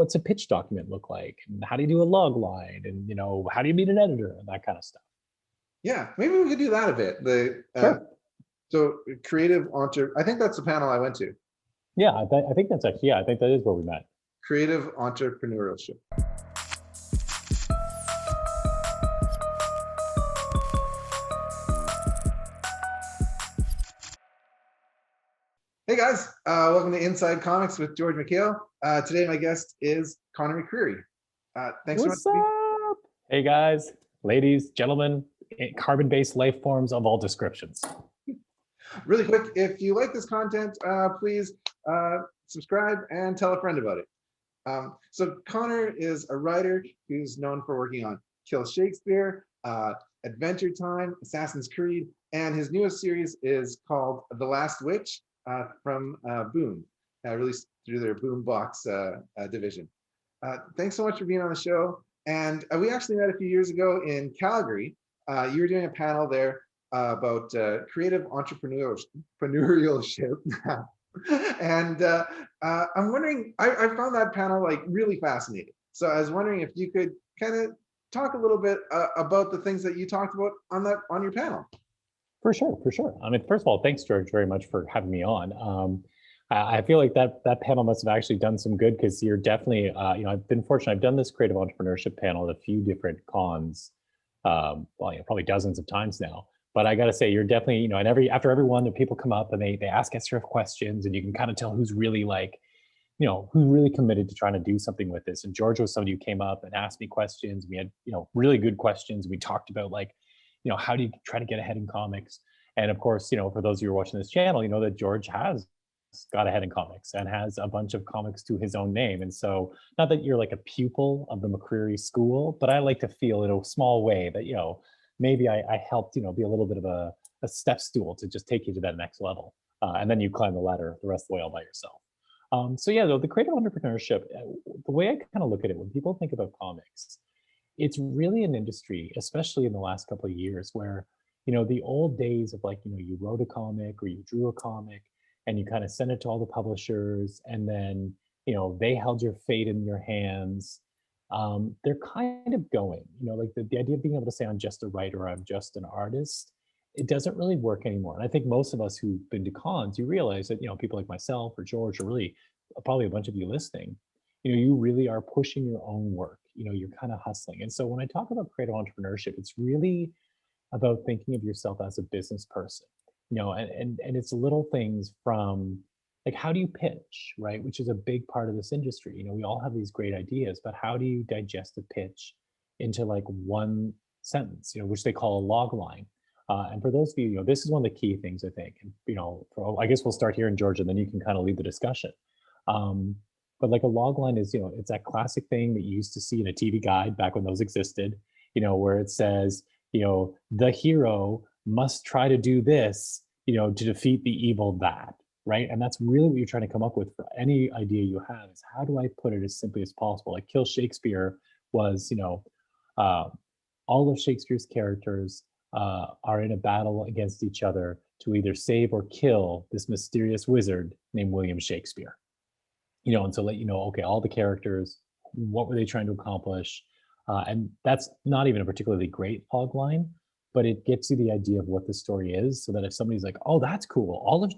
what's a pitch document look like, and how do you do a log line, and how do you meet an editor, and that kind of stuff. Yeah, maybe we could do that a bit. Sure. So creative entre, I think that's the panel I went to. Yeah, I think that's actually, yeah, I think that is where we met. Creative entrepreneurship. Hey guys, welcome to Inside Comics with George McHale. Today my guest is CONOR McCREERY. Thanks What's so much. up? Hey guys, ladies, gentlemen, carbon-based life forms of all descriptions. Really quick, if you like this content, please subscribe and tell a friend about it. So CONOR is a writer who's known for working on Kill Shakespeare, Adventure Time, Assassin's Creed, and his newest series is called The Last Witch from Boom, released through their Boombox division. Thanks so much for being on the show. And we actually met a few years ago in Calgary. You were doing a panel there about creative entrepreneurship. And I'm wondering, I found that panel like really fascinating. So I was wondering if you could kind of talk a little bit about the things that you talked about on your panel. For sure, for sure. I mean, first of all, thanks, George, very much for having me on. I feel like that panel must have actually done some good, because you're definitely, I've been fortunate. I've done this creative entrepreneurship panel at a few different cons, probably dozens of times now. But I got to say, you're definitely, and after every one, the people come up and they ask us sort of questions, and you can kind of tell who's really who's really committed to trying to do something with this. And George was somebody who came up and asked me questions. We had, really good questions. We talked about how do you try to get ahead in comics? And of course, for those of you who are watching this channel, that George has got ahead in comics and has a bunch of comics to his own name. And so, not that you're like a pupil of the McCREERY school, but I like to feel in a small way that, maybe I helped, be a little bit of a step stool to just take you to that next level. And then you climb the ladder the rest of the way all by yourself. So yeah, the creative entrepreneurship, the way I kind of look at it, when people think about comics, it's really an industry, especially in the last couple of years, where, the old days of you wrote a comic or you drew a comic and you kind of sent it to all the publishers, and then, they held your fate in your hands. They're kind of going, the idea of being able to say I'm just a writer, I'm just an artist, it doesn't really work anymore. And I think most of us who've been to cons, you realize that, people like myself or George, or really probably a bunch of you listening, you really are pushing your own work, you're kind of hustling. And so when I talk about creative entrepreneurship, it's really about thinking of yourself as a business person, and it's little things from, like, how do you pitch, right? Which is a big part of this industry. We all have these great ideas, but how do you digest a pitch into like one sentence, which they call a log line. And for those of you, this is one of the key things, I think. And, I guess we'll start here in Georgia, and then you can kind of lead the discussion. But like a log line is, it's that classic thing that you used to see in a TV guide back when those existed, where it says, the hero must try to do this, to defeat the evil that. Right. And that's really what you're trying to come up with for any idea you have, is how do I put it as simply as possible? Like Kill Shakespeare was, all of Shakespeare's characters are in a battle against each other to either save or kill this mysterious wizard named William Shakespeare. And so let you know, okay, all the characters, what were they trying to accomplish? And that's not even a particularly great log line, but it gets you the idea of what the story is, so that if somebody's like, oh, that's cool, all of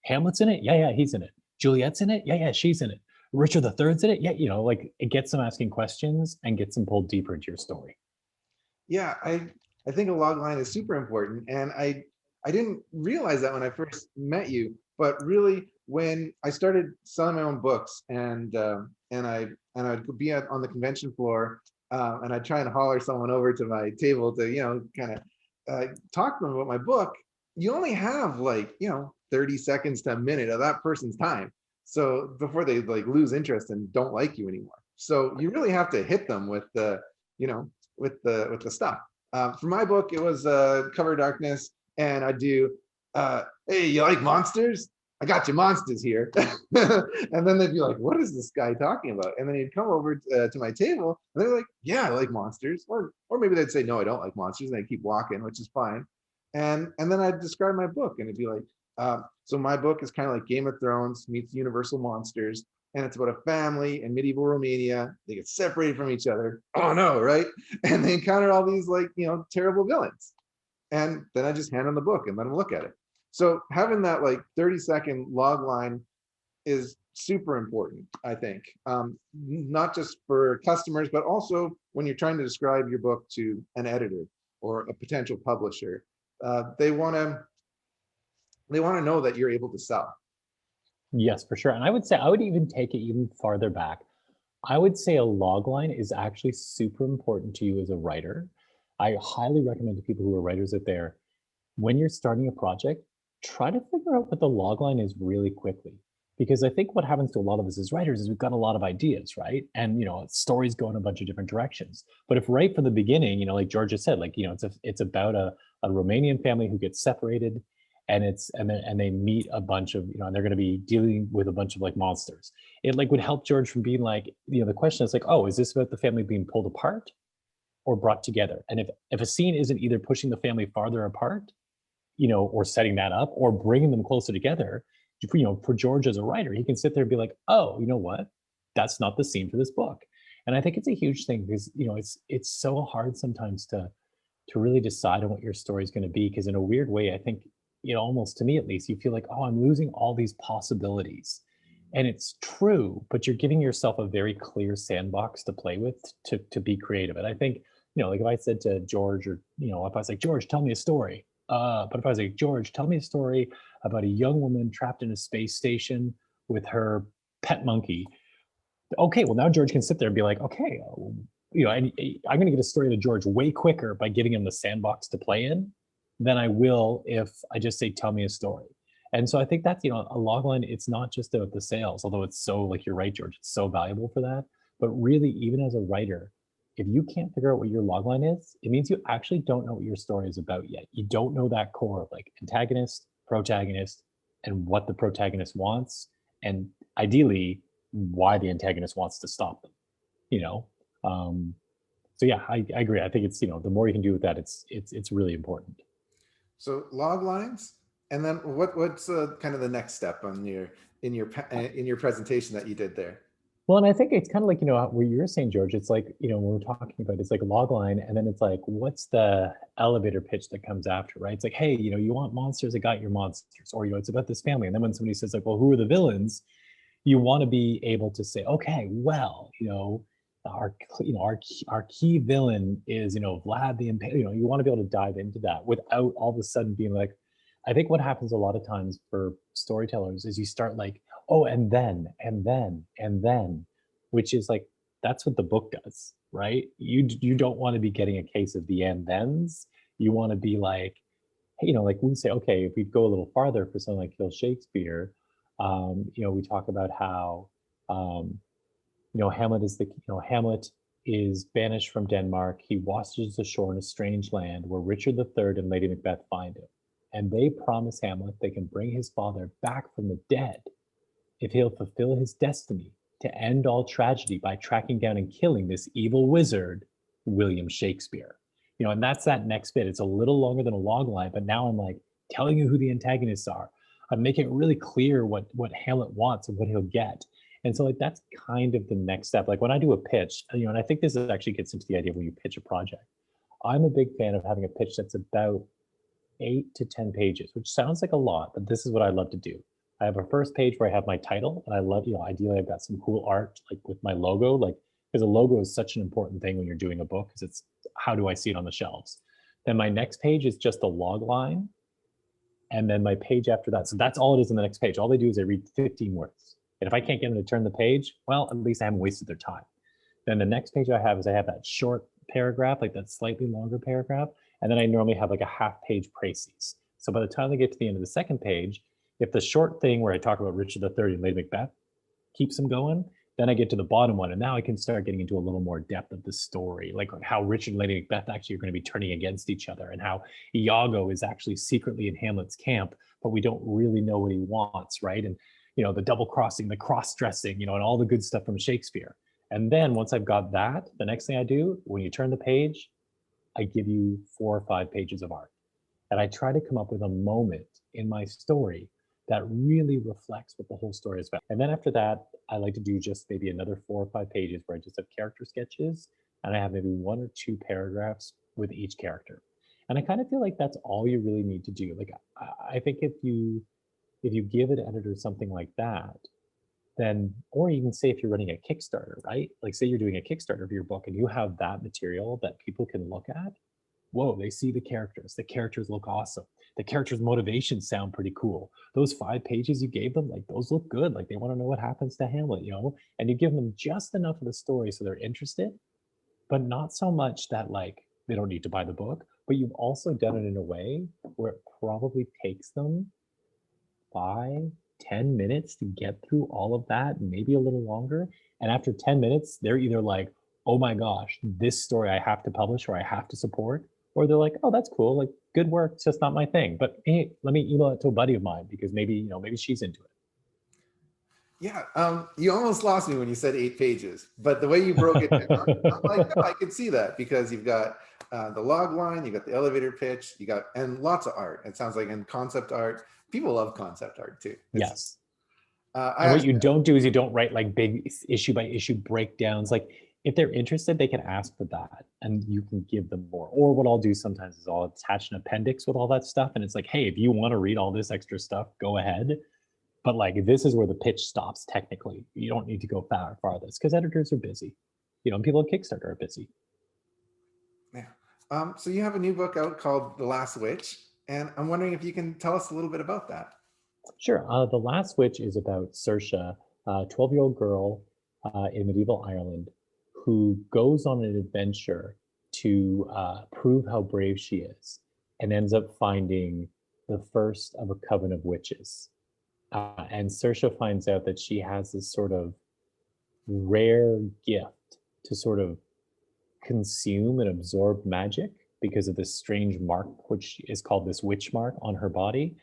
Hamlet's in it? Yeah, he's in it. Juliet's in it? Yeah, she's in it. Richard the Third's in it? Yeah, it gets them asking questions and gets them pulled deeper into your story. Yeah, I think a log line is super important. And I didn't realize that when I first met you, but really when I started selling my own books and I'd be on the convention floor and I'd try and holler someone over to my table to, kind of talk to them about my book, you only have 30 seconds to a minute of that person's time. So before they lose interest and don't like you anymore. So you really have to hit them with the, with the stuff. For my book, it was Cover Darkness, and I do, hey, you like monsters? I got your monsters here. And then they'd be like, what is this guy talking about? And then he'd come over to my table and they're like, yeah, I like monsters. Or maybe they'd say, no, I don't like monsters. And they'd keep walking, which is fine. And then I'd describe my book, and it'd be like, so my book is kind of like Game of Thrones meets Universal Monsters. and it's about a family in medieval Romania. They get separated from each other. Oh no, right? And they encounter all these like, terrible villains. And then I just hand them the book and let them look at it. So having that like 30-second log line is super important, I think, not just for customers, but also when you're trying to describe your book to an editor or a potential publisher. They want to know that you're able to sell. Yes, for sure. And I would say I would even take it even farther back. I would say a log line is actually super important to you as a writer. I highly recommend to people who are writers out there, when you're starting a project, try to figure out what the log line is really quickly. Because I think what happens to a lot of us as writers is we've got a lot of ideas, right? And stories go in a bunch of different directions. But if right from the beginning, like George just said, like, it's about a Romanian family who gets separated, and they meet a bunch of, and they're going to be dealing with a bunch of like monsters. It like would help George from being like, the question is like, oh, is this about the family being pulled apart or brought together? And if a scene isn't either pushing the family farther apart, or setting that up or bringing them closer together, for George as a writer, he can sit there and be like, oh, you know what? That's not the scene for this book. And I think it's a huge thing because, it's so hard sometimes to really decide on what your story is going to be. Because in a weird way, I think, almost to me at least, you feel like, oh, I'm losing all these possibilities. And it's true, but you're giving yourself a very clear sandbox to play with to be creative. And I think, like if I said to George, or, if I was like, George, tell me a story. But if I was like, George, tell me a story about a young woman trapped in a space station with her pet monkey. Okay, well now George can sit there and be like, okay, and I'm going to get a story to George way quicker by giving him the sandbox to play in than I will if I just say, tell me a story. And so I think that's, a logline, it's not just about the sales, although it's so, like you're right, George, it's so valuable for that. But really, even as a writer, if you can't figure out what your logline is, it means you actually don't know what your story is about yet. You don't know that core of like antagonist, protagonist, and what the protagonist wants, and ideally why the antagonist wants to stop them. So yeah, I agree. I think it's, the more you can do with that, it's really important. So log lines, and then what's kind of the next step on in your presentation that you did there? Well, and I think it's kind of like, what you're saying, George, it's like, when we're talking about, it's like a log line, and then it's like, what's the elevator pitch that comes after, right? It's like, hey, you want monsters, I got your monsters, or, it's about this family. And then when somebody says like, well, who are the villains? You want to be able to say, okay, well, our key villain is, Vlad the Impaler. You want to be able to dive into that without all of a sudden being like, I think what happens a lot of times for storytellers is you start like, oh, and then, which is like, that's what the book does, right? You don't want to be getting a case of the and thens. You want to be like, hey, like we say, okay, if we go a little farther for something like Kill Shakespeare, we talk about how, Hamlet is banished from Denmark. He washes ashore in a strange land where Richard III and Lady Macbeth find him. And they promise Hamlet they can bring his father back from the dead if he'll fulfill his destiny to end all tragedy by tracking down and killing this evil wizard, William Shakespeare. And that's that next bit. It's a little longer than a log line, but now I'm like telling you who the antagonists are. I'm making it really clear what Hamlet wants and what he'll get. And so like that's kind of the next step. Like when I do a pitch, and I think this actually gets into the idea when you pitch a project. I'm a big fan of having a pitch that's about 8 to 10 pages, which sounds like a lot, but this is what I love to do. I have a first page where I have my title, and I love, ideally I've got some cool art, like with my logo, like, because a logo is such an important thing when you're doing a book, because it's how do I see it on the shelves? Then my next page is just a log line. And then my page after that. So that's all it is in the next page. All they do is they read 15 words. And if I can't get them to turn the page, well, at least I haven't wasted their time. Then the next page I have is I have that short paragraph, like that slightly longer paragraph. And then I normally have like a half page précis. So by the time they get to the end of the second page, if the short thing where I talk about Richard III and Lady Macbeth keeps them going, then I get to the bottom one, and now I can start getting into a little more depth of the story, like how Richard and Lady Macbeth actually are going to be turning against each other, and how Iago is actually secretly in Hamlet's camp, but we don't really know what he wants, right? And the double crossing, the cross dressing, and all the good stuff from Shakespeare. And then once I've got that, the next thing I do, when you turn the page, I give you 4 or 5 pages of art, and I try to come up with a moment in my story that really reflects what the whole story is about. And then after that, I like to do just maybe another 4 or 5 pages where I just have character sketches and I have maybe 1 or 2 paragraphs with each character. And I kind of feel like that's all you really need to do. Like I think if you give an editor something like that, then, or even say if you're running a Kickstarter, right? Like say you're doing a Kickstarter of your book and you have that material that people can look at. Whoa, they see the characters. The characters look awesome. The characters' motivations sound pretty cool. Those 5 pages you gave them, like those look good. Like they want to know what happens to Hamlet, you know? And you give them just enough of the story so they're interested, but not so much that like they don't need to buy the book, but you've also done it in a way where it probably takes them 5, 10 minutes to get through all of that, maybe a little longer. And after 10 minutes, they're either like, oh my gosh, this story I have to publish or I have to support. Or they're like, oh, that's cool. Like, good work. It's just not my thing. But hey, let me email it to a buddy of mine because maybe, you know, maybe she's into it. Yeah, you almost lost me when you said 8 pages, but the way you broke it down, I'm like, no, I can see that because you've got the log line, you got the elevator pitch, you got, and lots of art. It sounds like, and concept art. People love concept art too. Yes. I And what you actually, don't do is you don't write like big issue by issue breakdowns. Like if they're interested, they can ask for that and you can give them more. Or what I'll do sometimes is I'll attach an appendix with all that stuff. And it's like, hey, if you want to read all this extra stuff, go ahead. But like this is where the pitch stops technically. You don't need to go far farthest because editors are busy. You know, and people at Kickstarter are busy. yeah. So you have a new book out called The Last Witch, and I'm wondering if you can tell us a little bit about that. Sure. The Last Witch is about Saoirse, a 12-year-old girl in medieval Ireland who goes on an adventure to prove how brave she is and ends up finding the first of a coven of witches. And Saoirse finds out that she has this sort of rare gift to sort of consume and absorb magic because of this strange mark, which is called this witch mark on her body.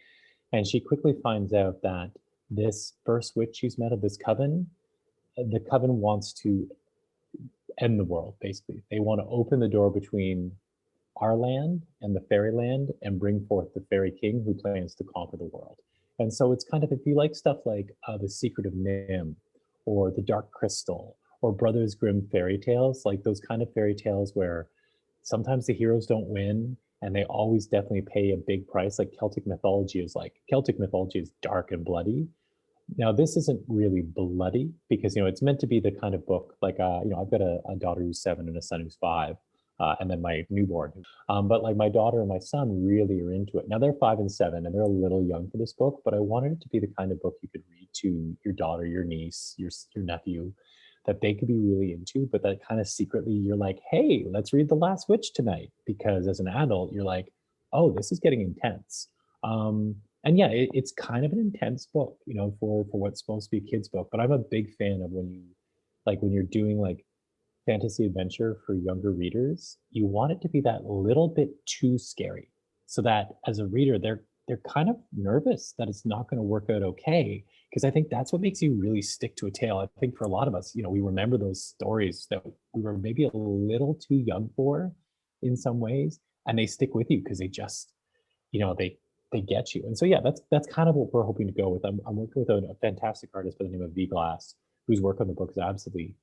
And she quickly finds out that this first witch she's met of this coven, the coven wants to end the world, basically. They want to open the door between our land and the fairyland and bring forth the fairy king who plans to conquer the world. And so it's kind of, if you like stuff like The Secret of Nim or The Dark Crystal or Brothers Grimm fairy tales, like those kind of fairy tales where sometimes the heroes don't win and they always definitely pay a big price. Like Celtic mythology is dark and bloody. Now this isn't really bloody because, you know, it's meant to be the kind of book like, you know, I've got a daughter who's 7 and a son who's 5. And then my newborn. But like my daughter and my son really are into it. Now they're 5 and 7 and they're a little young for this book, but I wanted it to be the kind of book you could read to your daughter, your niece, your nephew, that they could be really into, but that kind of secretly you're like, hey, let's read The Last Witch tonight. Because as an adult, you're like, oh, this is getting intense. And yeah, it's kind of an intense book, you know, for what's supposed to be a kid's book. But I'm a big fan of when you're doing like fantasy adventure for younger readers, you want it to be that little bit too scary so that as a reader, they're kind of nervous that it's not going to work out okay. Because I think that's what makes you really stick to a tale. I think for a lot of us, you know, we remember those stories that we were maybe a little too young for in some ways, and they stick with you because they just, you know, they get you. And so yeah, that's kind of what we're hoping to go with. I'm working with a fantastic artist by the name of V Glass, whose work on the book is absolutely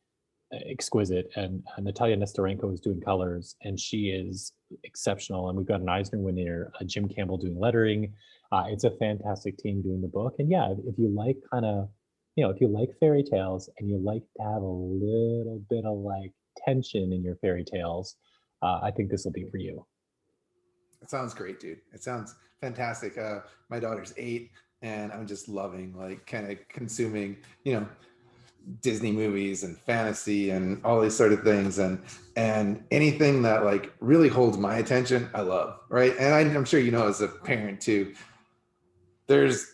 exquisite, and Natalia Nestorenko is doing colors and she is exceptional, and we've got an Eisner winner, Jim Campbell doing lettering. It's a fantastic team doing the book. And yeah, if you like kind of, you know, if you like fairy tales and you like to have a little bit of like tension in your fairy tales, I think this will be for you. It sounds great, dude. It sounds fantastic. My daughter's 8 and I'm just loving like kind of consuming, you know, Disney movies and fantasy and all these sort of things, and anything that like really holds my attention, I love, right? And I'm sure you know as a parent too, there's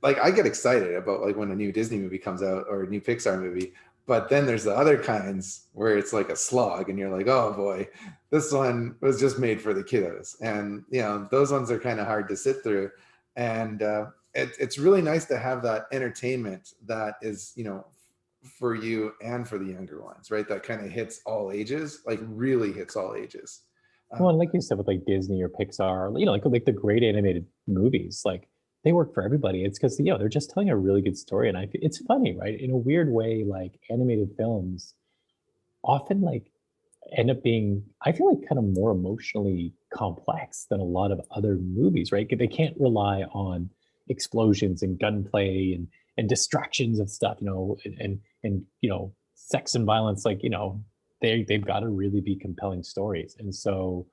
like I get excited about like when a new Disney movie comes out or a new Pixar movie, but then there's the other kinds where it's like a slog and you're like, oh boy, this one was just made for the kiddos, and you know those ones are kind of hard to sit through, and it's really nice to have that entertainment that is, you know, for you and for the younger ones, right? That kind of hits all ages, like really hits all ages. Well, and like you said with like Disney or Pixar, you know, like the great animated movies, like they work for everybody. It's because, they're just telling a really good story. And it's funny, right? In a weird way, like animated films often like end up being, I feel like, kind of more emotionally complex than a lot of other movies, right? They can't rely on explosions and gunplay and distractions of stuff, sex and violence. Like, they've got to really be compelling stories. And so,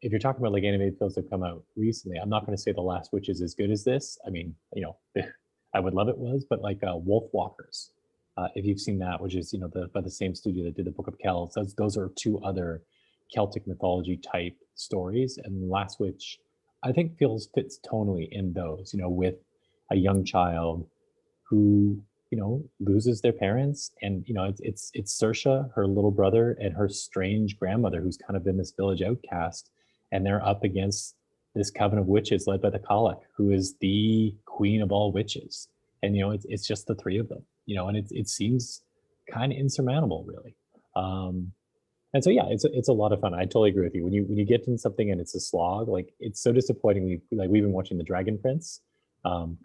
if you're talking about like animated films that have come out recently, I'm not going to say The Last Witch is as good as this. I mean, I would love it was, but like Wolf Walkers, if you've seen that, which is by the same studio that did the Book of Kells, those are two other Celtic mythology type stories, and Last Witch I think fits tonally in those, with a young child who loses their parents, and it's Saoirse, her little brother, and her strange grandmother, who's kind of been this village outcast, and they're up against this coven of witches led by the Colic, who is the queen of all witches, and it's just the three of them, and it seems kind of insurmountable, really. And so yeah, it's a lot of fun. I totally agree with you. When you get into something and it's a slog, like it's so disappointing. Like we've been watching The Dragon Prince,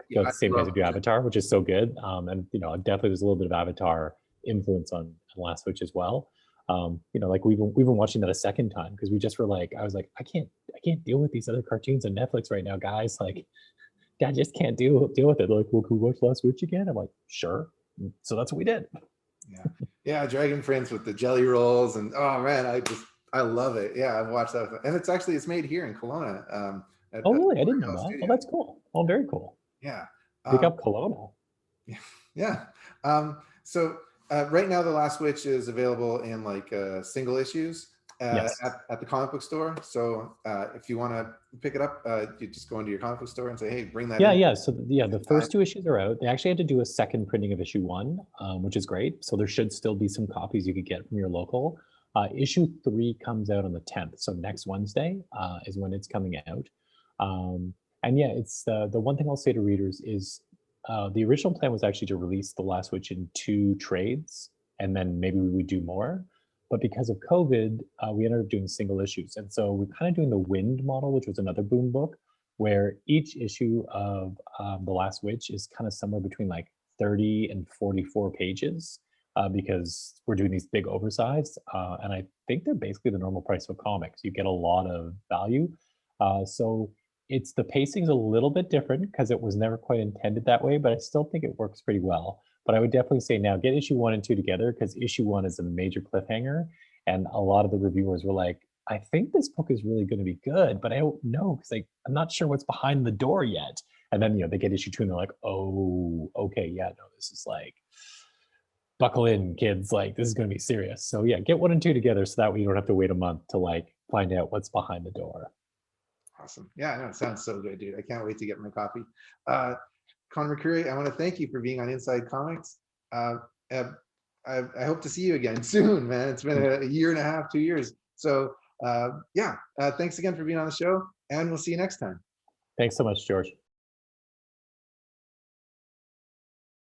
Yeah, the same guys who do Avatar, which is so good. And definitely there's a little bit of Avatar influence on Last Witch as well. Like we've been watching that a second time because we just were like, I was like, I can't deal with these other cartoons on Netflix right now, guys. Like, Dad just can't deal with it. They're like, well, can we watch Last Witch again? I'm like, sure. So that's what we did. yeah, yeah. Dragon Prince with the jelly rolls, and oh man, I love it. Yeah, I've watched that, and it's made here in Kelowna. Oh, At really? I didn't know Montreal that. Oh, Studio. that's cool. Oh, very cool. Yeah. Pick Um, up Kelowna. Yeah. So right now, The Last Witch is available in like single issues Yes. at the comic book store. So if you want to pick it up, you just go into your comic book store and say, "Hey, bring that Yeah, in." yeah. So yeah, the first two issues are out. They actually had to do a second printing of issue one, which is great. So there should still be some copies you could get from your local. Issue three comes out on the 10th, so next Wednesday is when it's coming out. And yeah, it's the one thing I'll say to readers is the original plan was actually to release The Last Witch in two trades, and then maybe we would do more. But because of COVID, we ended up doing single issues, and so we're kind of doing the Wind model, which was another boom book, where each issue of The Last Witch is kind of somewhere between like 30 and 44 pages because we're doing these big oversized. And I think they're basically the normal price of comics. You get a lot of value. So the pacing's a little bit different because it was never quite intended that way, but I still think it works pretty well. But I would definitely say now get issue one and two together because issue one is a major cliffhanger. And a lot of the reviewers were like, I think this book is really going to be good, but I don't know because I'm not sure what's behind the door yet. And then they get issue two and they're like, oh, okay, yeah, no, this is like buckle in, kids. Like this is going to be serious. So yeah, get one and two together so that way you don't have to wait a month to like find out what's behind the door. Awesome. Yeah, no, it sounds so good, dude. I can't wait to get my copy. Conor McCREEry, I want to thank you for being on Inside Comics. Uh, uh, I hope to see you again soon, man. It's been a year and a half, 2 years. So yeah, thanks again for being on the show, and we'll see you next time. Thanks so much, George.